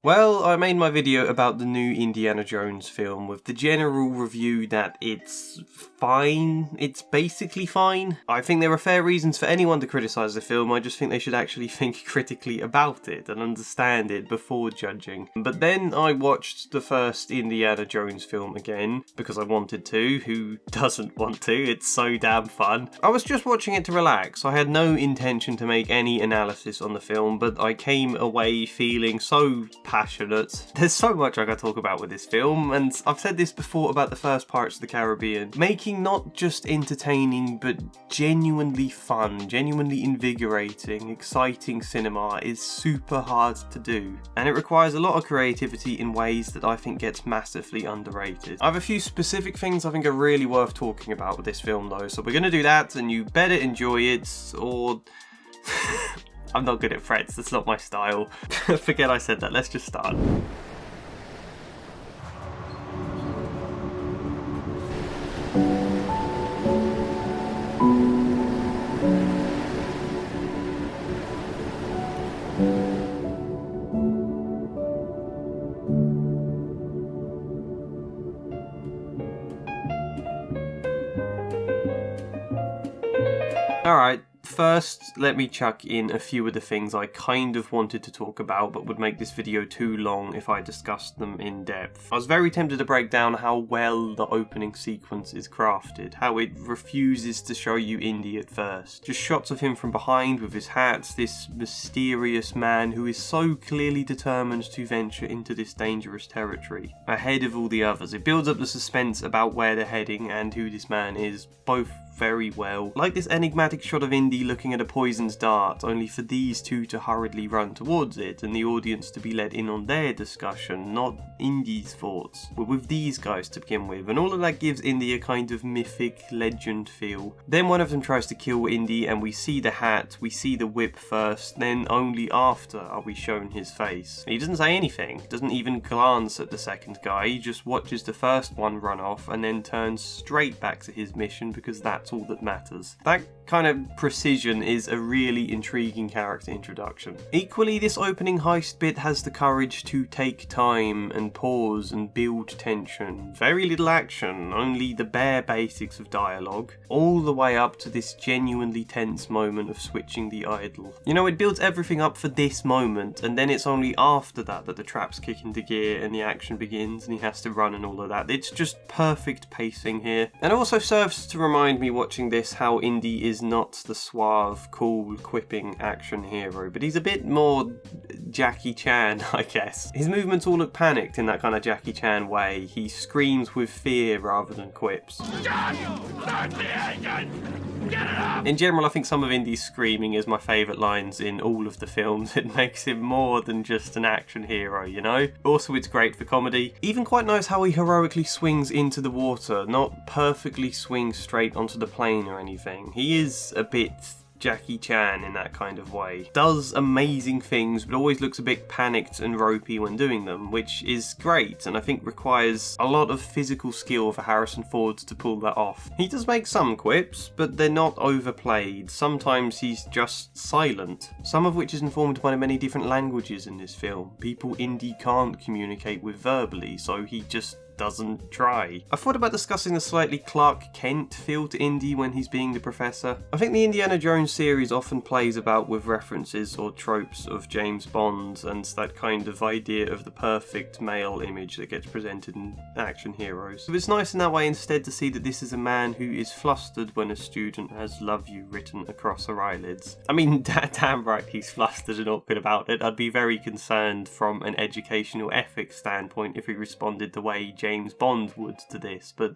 Well, I made my video about the new Indiana Jones film with the general review that it's fine. It's basically fine. I think there are fair reasons for anyone to criticise the film. I just think they should actually think critically about it and understand it before judging. But then I watched the first Indiana Jones film again because I wanted to. Who doesn't want to? It's so damn fun. I was just watching it to relax. I had no intention to make any analysis on the film, but I came away feeling so passionate. There's so much I gotta talk about with this film, and I've said this before about the first Pirates of the Caribbean. Making not just entertaining, but genuinely fun, genuinely invigorating, exciting cinema is super hard to do, and it requires a lot of creativity in ways that I think gets massively underrated. I have a few specific things I think are really worth talking about with this film though, so we're gonna do that, and you better enjoy it, or... I'm not good at threats, that's not my style. Forget I said that, let's just start. Alright. First, let me chuck in a few of the things I kind of wanted to talk about but would make this video too long if I discussed them in depth. I was very tempted to break down how well the opening sequence is crafted, how it refuses to show you Indy at first. Just shots of him from behind with his hat, this mysterious man who is so clearly determined to venture into this dangerous territory, ahead of all the others. It builds up the suspense about where they're heading and who this man is, both very well. Like this enigmatic shot of Indy looking at a poisoned dart, only for these two to hurriedly run towards it and the audience to be let in on their discussion, not Indy's thoughts. We're with these guys to begin with, and all of that gives Indy a kind of mythic legend feel. Then one of them tries to kill Indy and we see the hat, we see the whip first, then only after are we shown his face. He doesn't say anything, doesn't even glance at the second guy, he just watches the first one run off and then turns straight back to his mission because that's all that matters. That kind of precision is a really intriguing character introduction. Equally, this opening heist bit has the courage to take time and pause and build tension. Very little action, only the bare basics of dialogue, all the way up to this genuinely tense moment of switching the idol. You know, it builds everything up for this moment, and then it's only after that that the traps kick into gear and the action begins and he has to run and all of that. It's just perfect pacing here. And it also serves to remind me watching this how Indy is not the suave, cool, quipping action hero, but he's a bit more Jackie Chan, I guess. His movements all look panicked in that kind of Jackie Chan way. He screams with fear rather than quips. In general, I think some of Indy's screaming is my favourite lines in all of the films. It makes him more than just an action hero, you know? Also, it's great for comedy. Even quite nice how he heroically swings into the water, not perfectly swings straight onto the plane or anything. He is a bit Jackie Chan in that kind of way. Does amazing things, but always looks a bit panicked and ropey when doing them, which is great, and I think requires a lot of physical skill for Harrison Ford to pull that off. He does make some quips, but they're not overplayed. Sometimes he's just silent, some of which is informed by the many different languages in this film. People Indy can't communicate with verbally, so he just doesn't try. I thought about discussing the slightly Clark Kent feel to Indy when he's being the professor. I think the Indiana Jones series often plays about with references or tropes of James Bond and that kind of idea of the perfect male image that gets presented in action heroes. So it's nice in that way instead to see that this is a man who is flustered when a student has "love you" written across her eyelids. I mean, damn right he's flustered and awkward about it. I'd be very concerned from an educational ethics standpoint if he responded the way James Bond would to this, but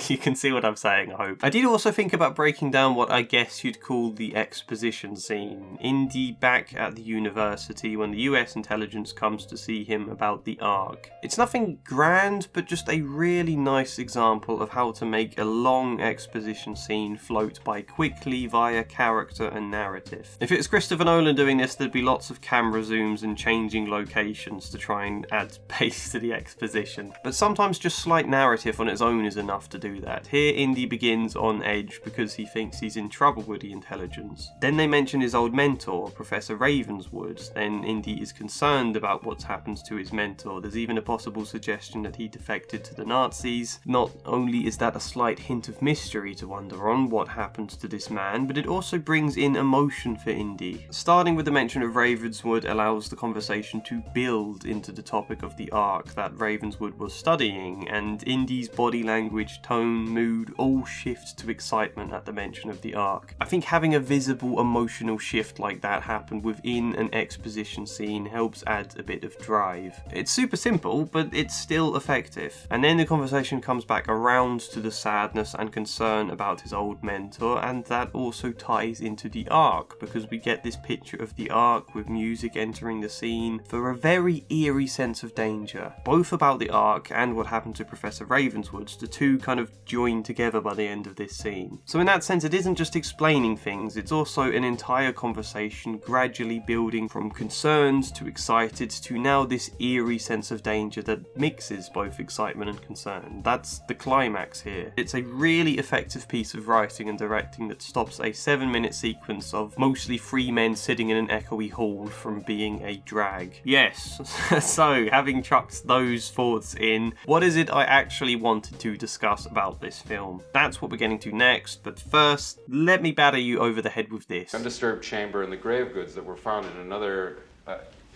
you can see what I'm saying, I hope. I did also think about breaking down what I guess you'd call the exposition scene. Indy back at the university when the US intelligence comes to see him about the Ark. It's nothing grand, but just a really nice example of how to make a long exposition scene float by quickly via character and narrative. If it was Christopher Nolan doing this, there'd be lots of camera zooms and changing locations to try and add pace to the exposition. But sometimes just slight narrative on its own is enough. enough to do that. Here, Indy begins on edge because he thinks he's in trouble with the intelligence. Then they mention his old mentor, Professor Ravenswood. Then Indy is concerned about what's happened to his mentor. There's even a possible suggestion that he defected to the Nazis. Not only is that a slight hint of mystery to wonder on what happened to this man, but it also brings in emotion for Indy. Starting with the mention of Ravenswood allows the conversation to build into the topic of the Ark that Ravenswood was studying, and Indy's body language, tone, mood all shift to excitement at the mention of the Ark. I think having a visible emotional shift like that happen within an exposition scene helps add a bit of drive. It's super simple, but it's still effective. And then the conversation comes back around to the sadness and concern about his old mentor, and that also ties into the Ark, because we get this picture of the Ark with music entering the scene for a very eerie sense of danger. Both about the Ark and what happened to Professor Ravenswood, the two kind of join together by the end of this scene. So in that sense, it isn't just explaining things, it's also an entire conversation gradually building from concerned to excited to now this eerie sense of danger that mixes both excitement and concern. That's the climax here. It's a really effective piece of writing and directing that stops a 7-minute sequence of mostly 3 men sitting in an echoey hall from being a drag. Yes, so having chucked those thoughts in, what is it I actually wanted to discuss about this film? That's what we're getting to next, but first, let me batter you over the head with this. Undisturbed chamber and the grave goods that were found in another,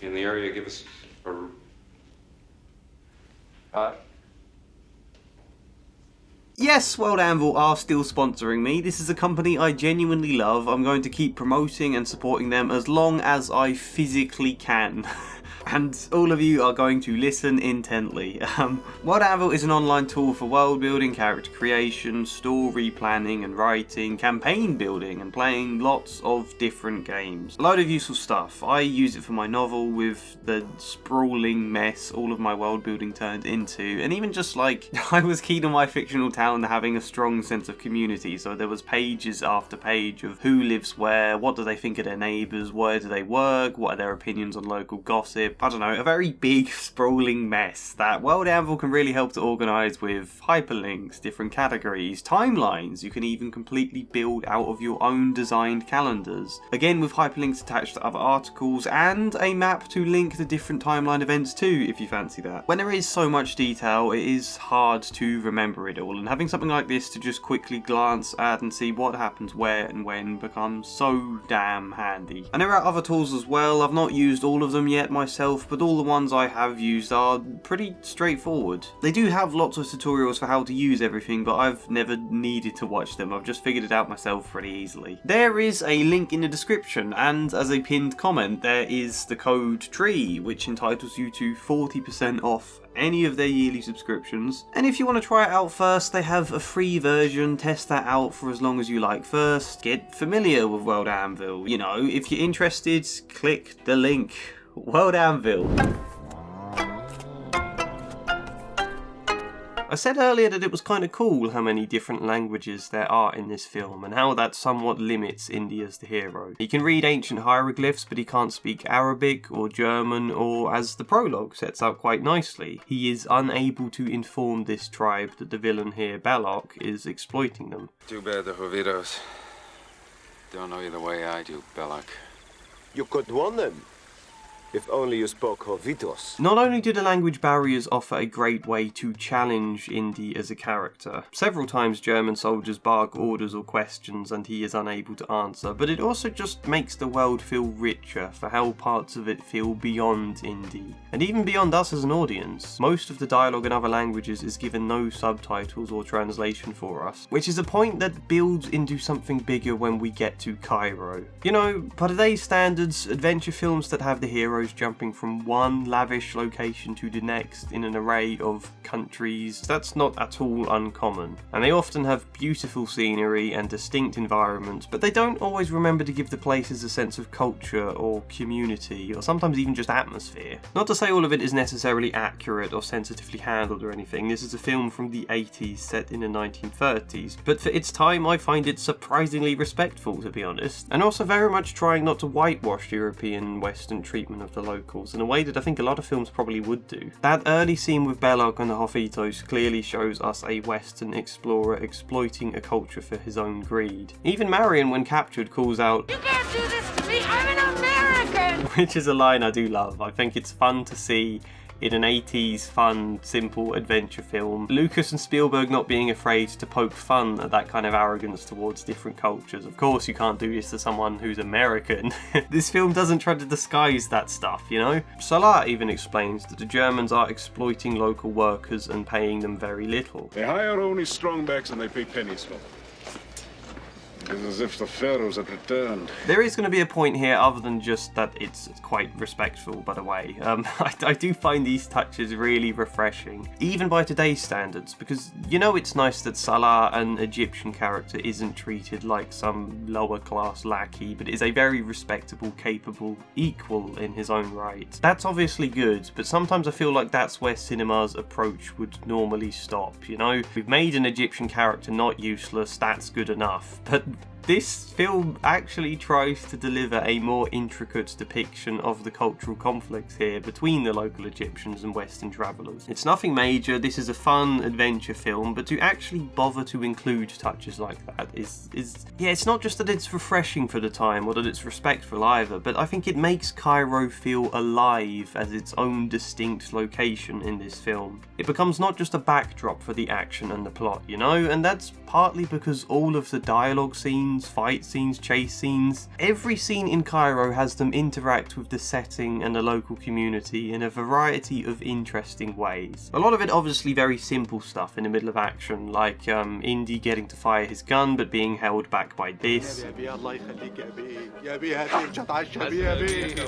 in the area give us Yes, WorldAnvil are still sponsoring me. This is a company I genuinely love. I'm going to keep promoting and supporting them as long as I physically can. And all of you are going to listen intently. WorldAnvil is an online tool for world building, character creation, story planning and writing, campaign building and playing lots of different games. A load of useful stuff. I use it for my novel with the sprawling mess all of my world building turned into, and even just like, I was keen on my fictional town having a strong sense of community, so there was pages after page of who lives where, what do they think of their neighbours, where do they work, what are their opinions on local gossip. I don't know, a very big sprawling mess that WorldAnvil can really help to organise with hyperlinks, different categories, timelines. You can even completely build out of your own designed calendars. Again, with hyperlinks attached to other articles and a map to link the different timeline events too, if you fancy that. When there is so much detail, it is hard to remember it all, and having something like this to just quickly glance at and see what happens where and when becomes so damn handy. And there are other tools as well. I've not used all of them yet myself, but all the ones I have used are pretty straightforward. They do have lots of tutorials for how to use everything, but I've never needed to watch them. I've just figured it out myself pretty easily. There is a link in the description, and as a pinned comment there is the code TREE, which entitles you to 40% off any of their yearly subscriptions. And if you want to try it out first, they have a free version. Test that out for as long as you like first. Get familiar with WorldAnvil. You know, if you're interested, click the link. WorldAnvil. I said earlier that it was kind of cool how many different languages there are in this film, and how that somewhat limits Indy as the hero. He can read ancient hieroglyphs, but he can't speak Arabic or German, or, as the prologue sets out quite nicely, he is unable to inform this tribe that the villain here, Belloc, is exploiting them. Too bad the Jovitos don't know you the way I do, Belloc. You could warn them. If only you spoke Jovitos. Not only do the language barriers offer a great way to challenge Indy as a character, several times German soldiers bark orders or questions and he is unable to answer, but it also just makes the world feel richer for how parts of it feel beyond Indy, and even beyond us as an audience. Most of the dialogue in other languages is given no subtitles or translation for us, which is a point that builds into something bigger when we get to Cairo. You know, by today's standards, adventure films that have the heroes jumping from one lavish location to the next in an array of countries, that's not at all uncommon. And they often have beautiful scenery and distinct environments, but they don't always remember to give the places a sense of culture or community, or sometimes even just atmosphere. Not to say all of it is necessarily accurate or sensitively handled or anything. This is a film from the 80s set in the 1930s, but for its time I find it surprisingly respectful, to be honest, and also very much trying not to whitewash European Western treatment of of the locals in a way that I think a lot of films probably would do. That early scene with Belloc and the Hofitos clearly shows us a Western explorer exploiting a culture for his own greed. Even Marion, when captured, calls out, "You can't do this to me, I'm an American!" Which is a line I do love. I think it's fun to see in an 80s fun, simple adventure film. Lucas and Spielberg not being afraid to poke fun at that kind of arrogance towards different cultures. Of course you can't do this to someone who's American. This film doesn't try to disguise that stuff, you know? Salah even explains that the Germans are exploiting local workers and paying them very little. They hire only strongbacks and they pay pennies for them. It's as if the pharaohs had returned. There is going to be a point here other than just that it's quite respectful, by the way. I do find these touches really refreshing, even by today's standards, because you know it's nice that Salah, an Egyptian character, isn't treated like some lower class lackey, but is a very respectable, capable equal in his own right. That's obviously good, but sometimes I feel like that's where cinema's approach would normally stop, you know? We've made an Egyptian character not useless, that's good enough, but this film actually tries to deliver a more intricate depiction of the cultural conflicts here between the local Egyptians and Western travellers. It's nothing major, this is a fun adventure film, but to actually bother to include touches like that is yeah, it's not just that it's refreshing for the time or that it's respectful either, but I think it makes Cairo feel alive as its own distinct location in this film. It becomes not just a backdrop for the action and the plot, you know, and that's partly because all of the dialogue scenes, fight scenes, chase scenes, every scene in Cairo has them interact with the setting and the local community in a variety of interesting ways. A lot of it obviously very simple stuff in the middle of action, like Indy getting to fire his gun but being held back by this.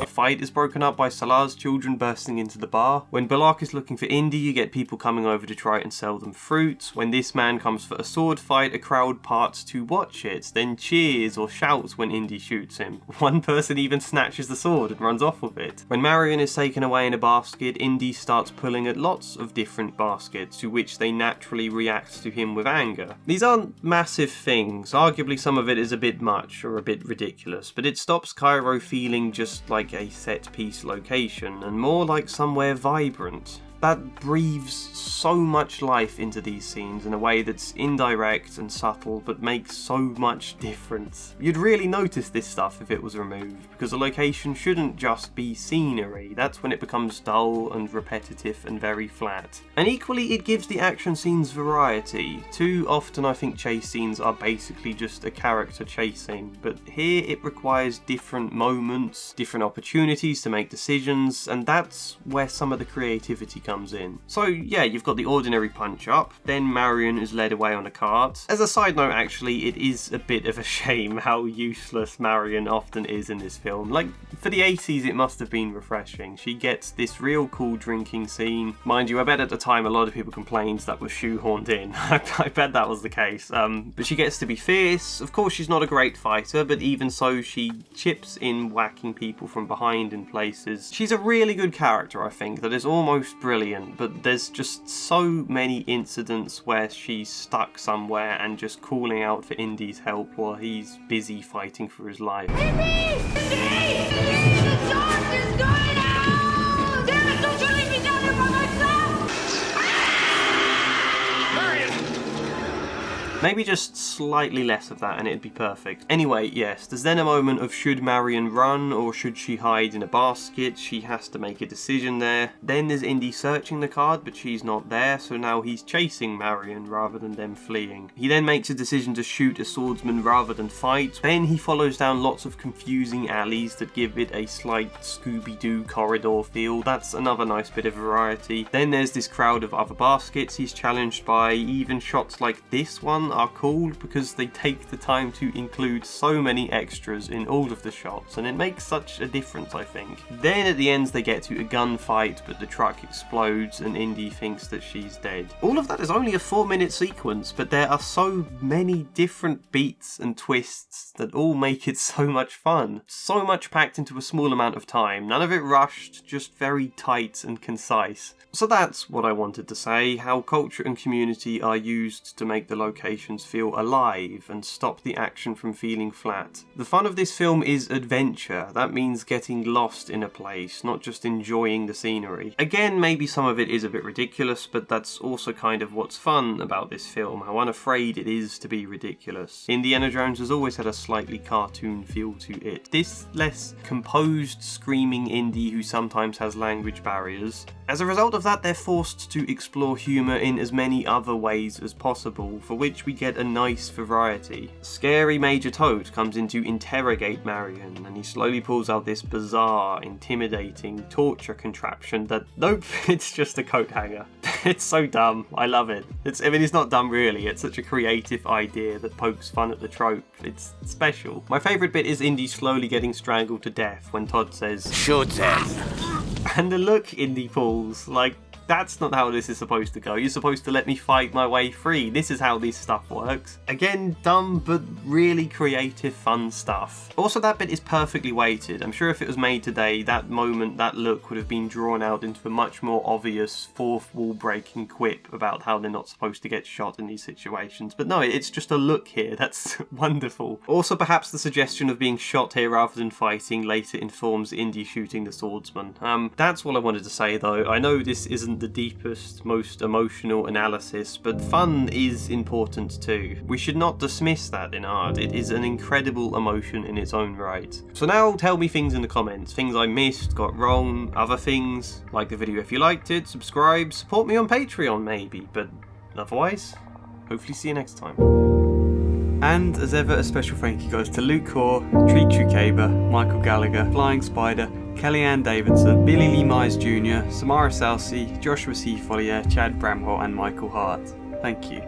A fight is broken up by Salah's children bursting into the bar. When Belloc is looking for Indy, you get people coming over to try and sell them fruit. When this man comes for a sword fight, a crowd parts to watch it, then cheers or shouts when Indy shoots him. One person even snatches the sword and runs off with it. When Marion is taken away in a basket, Indy starts pulling at lots of different baskets, to which they naturally react to him with anger. These aren't massive things, arguably some of it is a bit much or a bit ridiculous, but it stops Cairo feeling just like a set-piece location and more like somewhere vibrant. That breathes so much life into these scenes in a way that's indirect and subtle but makes so much difference. You'd really notice this stuff if it was removed, because a location shouldn't just be scenery, that's when it becomes dull and repetitive and very flat. And equally it gives the action scenes variety. Too often I think chase scenes are basically just a character chasing, but here it requires different moments, different opportunities to make decisions, and that's where some of the creativity comes in. So yeah, you've got the ordinary punch up, then Marion is led away on a cart. As a side note actually, it is a bit of a shame how useless Marion often is in this film. Like, for the 80s it must have been refreshing. She gets this real cool drinking scene. Mind you, I bet at the time a lot of people complained that was shoehorned in. I bet that was the case. But she gets to be fierce. Of course she's not a great fighter, but even so she chips in whacking people from behind in places. She's a really good character, I think, that is almost brilliant, but there's just so many incidents where she's stuck somewhere and just calling out for Indy's help while he's busy fighting for his life. Indy! The dark is going out! Damn it, don't you leave me down here by myself! Marion! Maybe just slightly less of that and it'd be perfect. Anyway, yes, there's then a moment of should Marion run or should she hide in a basket? She has to make a decision there. Then there's Indy searching the card, but she's not there, so now he's chasing Marion rather than them fleeing. He then makes a decision to shoot a swordsman rather than fight. Then he follows down lots of confusing alleys that give it a slight Scooby-Doo corridor feel. That's another nice bit of variety. Then there's this crowd of other baskets he's challenged by. Even shots like this one are cool because they take the time to include so many extras in all of the shots, and it makes such a difference, I think. Then at the end they get to a gunfight, but the truck explodes and Indy thinks that she's dead. All of that is only a 4-minute sequence, but there are so many different beats and twists that all make it so much fun. So much packed into a small amount of time, none of it rushed, just very tight and concise. So that's what I wanted to say, how culture and community are used to make the location situations feel alive and stop the action from feeling flat. The fun of this film is adventure. That means getting lost in a place, not just enjoying the scenery. Again, maybe some of it is a bit ridiculous, but that's also kind of what's fun about this film, how unafraid it is to be ridiculous. Indiana Jones has always had a slightly cartoon feel to it. This less composed, screaming indie who sometimes has language barriers. As a result of that, they're forced to explore humour in as many other ways as possible, for which we get a nice variety. Scary Major Toad comes in to interrogate Marion, and he slowly pulls out this bizarre, intimidating torture contraption that, nope, it's just a coat hanger. It's so dumb. I love it. It's not dumb really, it's such a creative idea that pokes fun at the trope. It's special. My favourite bit is Indy slowly getting strangled to death when Todd says, "Shoot him!" And the look Indy pulls, like, that's not how this is supposed to go. You're supposed to let me fight my way free. This is how this stuff works. Again, dumb but really creative, fun stuff. Also, that bit is perfectly weighted. I'm sure if it was made today, that moment, that look would have been drawn out into a much more obvious fourth wall breaking quip about how they're not supposed to get shot in these situations. But no, it's just a look here. That's wonderful. Also, perhaps the suggestion of being shot here rather than fighting later informs Indy shooting the swordsman. That's all I wanted to say though. I know this isn't the deepest, most emotional analysis, but fun is important too. We should not dismiss that in art. It is an incredible emotion in its own right. So now tell me things in the comments, things I missed, got wrong, other things. Like the video if you liked it, subscribe, support me on Patreon maybe, but otherwise, hopefully see you next time. And as ever, a special thank you goes to Luke Core, Treat Chukaba, Michael Gallagher, Flying Spider, Kellyanne Davidson, Billy Lee Myers Jr., Samara Salsi, Joshua C. Follier, Chad Bramwell and Michael Hart. Thank you.